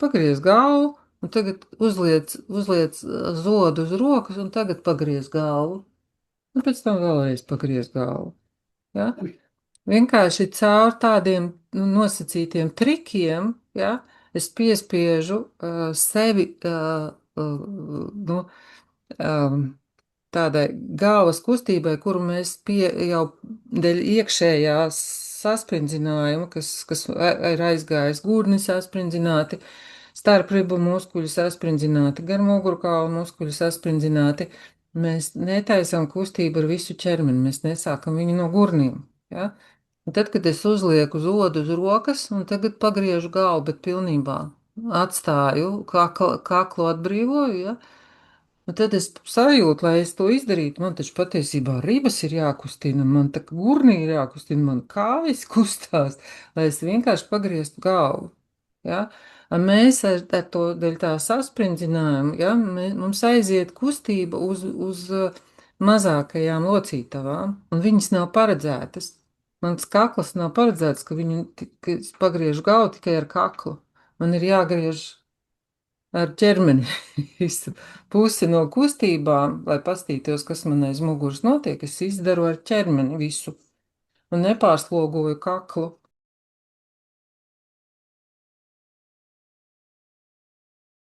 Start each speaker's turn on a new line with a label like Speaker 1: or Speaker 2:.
Speaker 1: pagriez galvu, un tagad uzliec zodu uz rokas, un tagad pagriez galvu. Un pēc tam vēlreiz pagriez galvu. Ja? Vienkārši caur tādiem nosacītiem trikiem, ja, es piespiežu sevi nu, um, tādai galvas kustībai, kuru mēs jau dēļ iekšējā saspringzinājuma, kas ir aizgājis gurni sasprindzināti, starpribu muskuļi sasprindzināti, garmugurkaula muskuļi sasprindzināti. Mēs netaisām kustību ar visu ķermeni, mēs nesākam viņu no gurniem. Ja? Un tad, kad es uzlieku zodu uz rokas un tagad pagriežu galvu, bet pilnībā atstāju kaklu atbrīvoju, ja? Un tad es sajūtu, lai es to izdarītu, man taču patiesībā ribas ir jākustina, man tā gurnī ir jākustina, man kājas kustās, lai es vienkārši pagrieztu galvu. Ja? Un mēs ar to dēļ tā sasprindzinājumu, ja, mums aiziet kustība uz mazākajām locītavām, un viņas nav paredzētas. Mans kakls nav paredzēts, ka es pagriežu galvu tikai ar kaklu. Man ir jāgriež ar ķermeni visu pusi no kustībām, lai pastītos, kas man aiz muguras notiek. Es izdaru ar ķermeni visu un nepārslogoju kaklu.